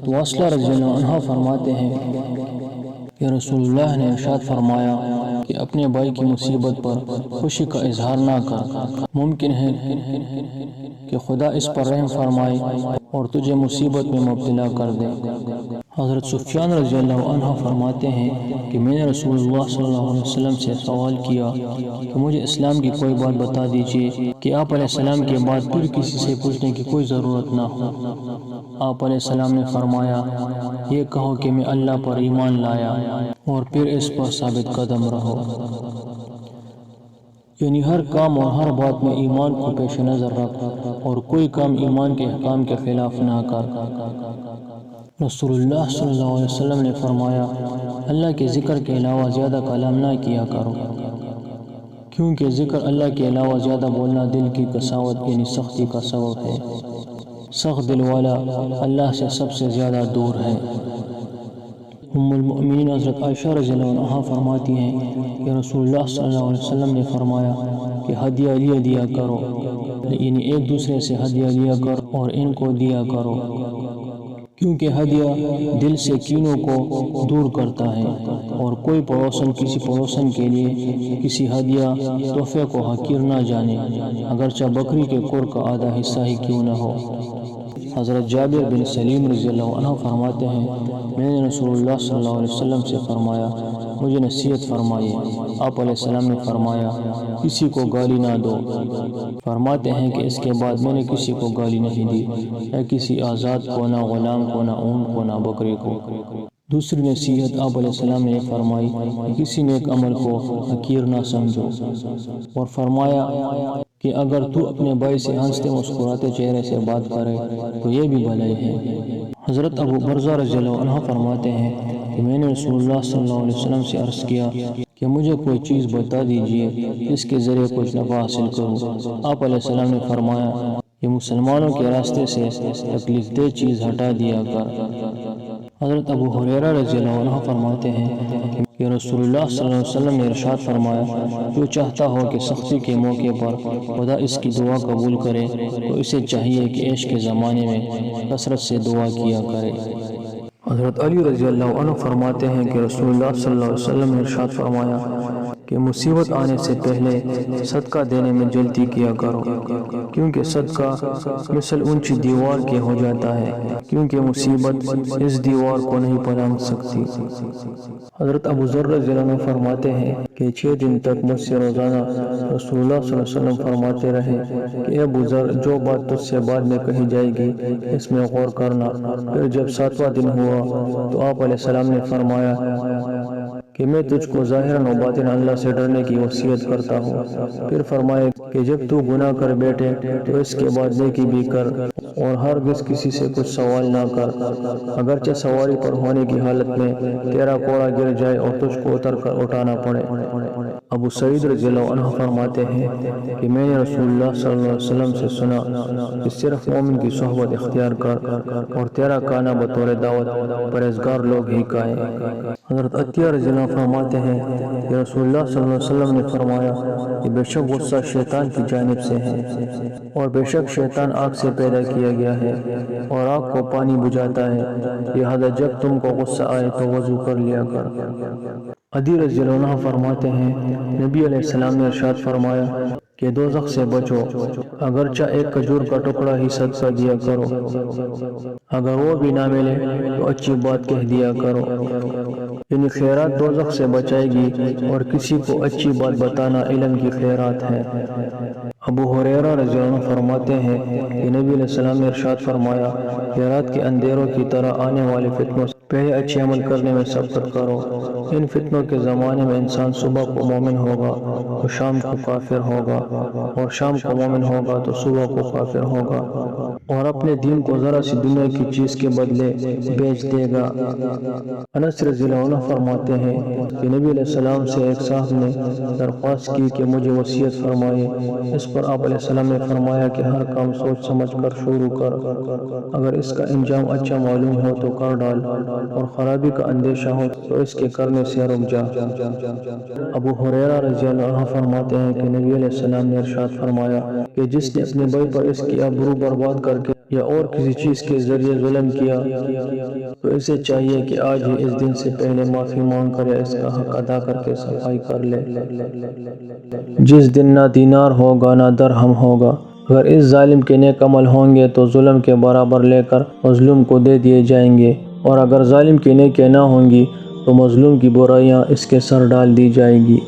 حضرت واصلہ رضی اللہ عنہ فرماتے ہیں کہ رسول اللہ نے ارشاد فرمایا کہ اپنے بھائی کی مصیبت پر خوشی کا اظہار نہ کر، ممکن ہے کہ خدا اس پر رحم فرمائے اور تجھے مصیبت میں مبتلا کر دے۔ حضرت سفیان رضی اللہ عنہ فرماتے ہیں کہ میں نے رسول اللہ صلی اللہ علیہ وسلم سے سوال کیا کہ مجھے اسلام کی کوئی بات بتا دیجیے کہ آپ علیہ السلام کے بعد پھر کسی سے پوچھنے کی کوئی ضرورت نہ ہو۔ آپ علیہ السلام نے فرمایا، یہ کہو کہ میں اللہ پر ایمان لایا اور پھر اس پر ثابت قدم رہو، یعنی ہر کام اور ہر بات میں ایمان کو پیش نظر رکھ اور کوئی کام ایمان کے احکام کے خلاف نہ کر۔ رسول اللہ صلی اللہ علیہ وسلم نے فرمایا، اللہ کے ذکر کے علاوہ زیادہ کلام نہ کیا کرو، کیونکہ ذکر اللہ کے علاوہ زیادہ بولنا دل کی قساوت یعنی سختی کا سبب ہے۔ سخت دل والا اللہ سے سب سے زیادہ دور ہے۔ ام المؤمنین حضرت عائشہ رضی اللہ عنہا فرماتی ہیں کہ رسول اللہ صلی اللہ علیہ وسلم نے فرمایا کہ ہدیہ دیا کرو، یعنی ایک دوسرے سے ہدیہ لیا کرو اور ان کو دیا کرو، کیونکہ ہدیہ دل سے کینوں کو دور کرتا ہے، اور کوئی پڑوسن کسی پڑوسن کے لیے کسی ہدیہ تحفے کو حقیر نہ جانے، اگرچہ بکری کے کور کا آدھا حصہ ہی کیوں نہ ہو۔ حضرت جابر بن سلیم رضی اللہ عنہ فرماتے ہیں، میں نے رسول اللہ صلی اللہ علیہ وسلم سے فرمایا، مجھے نصیحت فرمائیے۔ آپ علیہ السلام نے فرمایا، کسی کو گالی نہ دو۔ فرماتے ہیں کہ اس کے بعد میں نے کسی کو گالی نہیں دی، نہ کسی آزاد کو، نہ غلام کو، نہ اونٹ کو، نہ بکری کو۔ دوسری نصیحت آپ علیہ السلام نے فرمائی کہ کسی نیک عمل کو حقیر نہ سمجھو، اور فرمایا کہ اگر تو اپنے بھائی سے ہنستے مسکراتے چہرے سے بات کرے تو یہ بھی بھلائی ہے۔ حضرت ابو برزہ رضی اللہ عنہ فرماتے ہیں کہ میں نے رسول اللہ صلی اللہ علیہ وسلم سے عرض کیا کہ مجھے کوئی چیز بتا دیجیے جس کے ذریعے کچھ نفع حاصل کروں۔ آپ علیہ السلام نے فرمایا کہ مسلمانوں کے راستے سے تکلیف دہ چیز ہٹا دیا کر۔ حضرت ابو ہریرہ رضی اللہ عنہ فرماتے ہیں کہ رسول اللہ صلی اللہ علیہ وسلم نے ارشاد فرمایا، جو چاہتا ہو کہ سختی کے موقع پر خدا اس کی دعا قبول کرے تو اسے چاہیے کہ عیش کے زمانے میں کثرت سے دعا کیا کرے۔ حضرت علی رضی اللہ عنہ فرماتے ہیں کہ رسول اللہ صلی اللہ علیہ وسلم نے ارشاد فرمایا کہ مصیبت آنے سے پہلے صدقہ دینے میں جلدی کیا کرو، کیونکہ صدقہ مثل اونچی دیوار کے ہو جاتا ہے، کیونکہ مصیبت اس دیوار کو نہیں پلانگ سکتی۔ حضرت ابو ذر رضی اللہ عنہ فرماتے ہیں کہ 6 دن تک مجھ سے روزانہ رسول اللہ صلی اللہ علیہ وسلم فرماتے رہے کہ اے ابو ذر، جو بات تجھ سے بعد میں کہی جائے گی اس میں غور کرنا۔ پھر جب 7واں دن ہوا تو آپ علیہ السلام نے فرمایا کہ میں تجھ کو ظاہراً و باطن اللہ سے ڈرنے کی وصیت کرتا ہوں۔ پھر فرمایا کہ جب تو گناہ کر بیٹھے تو اس کے بعد نیکی بھی کر، اور ہرگز کسی سے کچھ سوال نہ کر، اگرچہ سواری پر ہونے کی حالت میں تیرا کوڑا گر جائے اور تجھ کو اتر کر اٹھانا پڑے۔ ابو سعید رضی اللہ عنہ فرماتے ہیں کہ میں نے رسول اللہ صلی اللہ علیہ وسلم سے سنا کہ صرف مومن کی صحبت اختیار کر اور تیرا کھانا بطور دعوت پرہیزگار لوگ ہی کھائیں۔ حضرت عطیہ رضی اللہ عنہ فرماتے ہیں کہ رسول اللہ صلی اللہ علیہ وسلم نے فرمایا کہ بے شک غصہ شیطان کی جانب سے ہے، اور بے شک شیطان آگ سے پیدا کیا گیا ہے اور آگ کو پانی بجھاتا ہے، لہذا جب تم کو غصہ آئے تو وضو کر لیا کر۔ عدی رضی اللہ عنہ فرماتے ہیں نبی علیہ السلام نے ارشاد فرمایا کہ دوزخ سے بچو، اگرچہ ایک کھجور کا ٹکڑا ہی صدقہ دیا کرو، اگر وہ بھی نہ ملے تو اچھی بات کہہ دیا کرو، یعنی خیرات دوزخ سے بچائے گی، اور کسی کو اچھی بات بتانا علم کی خیرات ہے۔ ابو ہریرہ رضی اللہ عنہ فرماتے ہیں کہ نبی علیہ السلام نے ارشاد فرمایا کہ رات کے اندھیروں کی طرح آنے والے فتنوں سے پہلے اچھے عمل کرنے میں سبقت کرو۔ ان فتنوں کے زمانے میں انسان صبح کو مومن ہوگا تو شام کو کافر ہوگا، اور شام کو مومن ہوگا تو صبح کو کافر ہوگا، اور اپنے دین کو ذرا سی دنیا کی چیز کے بدلے بیچ دے گا۔ انس رضی اللہ عنہ فرماتے ہیں کہ نبی علیہ السلام سے ایک صاحب نے درخواست کی کہ مجھے وصیت فرمائے، اس اس پر آپ علیہ السلام نے فرمایا کہ ہر کام سوچ سمجھ کر شروع کر، اگر اس کا انجام اچھا معلوم ہو تو کر ڈال، اور خرابی کا اندیشہ ہو تو اس کے کرنے سے رک جا۔ ابو ہریرہ رضی اللہ عنہ فرماتے ہیں کہ نبی علیہ السلام نے ارشاد فرمایا کہ جس نے اپنے بھائی پر اس کی آبرو برباد کر کے یا اور کسی چیز کے ذریعے ظلم کیا تو اسے چاہیے کہ آج ہی اس دن سے پہلے معافی مانگ کر یا اس کا حق ادا کر کے صفائی کر لے۔ جس دن نہ دینار ہوگا نہ درہم ہوگا، اگر اس ظالم کے نیک عمل ہوں گے تو ظلم کے برابر لے کر مظلوم کو دے دیے جائیں گے، اور اگر ظالم کی نیکیاں نہ ہوں گی تو مظلوم کی برائیاں اس کے سر ڈال دی جائیں گی۔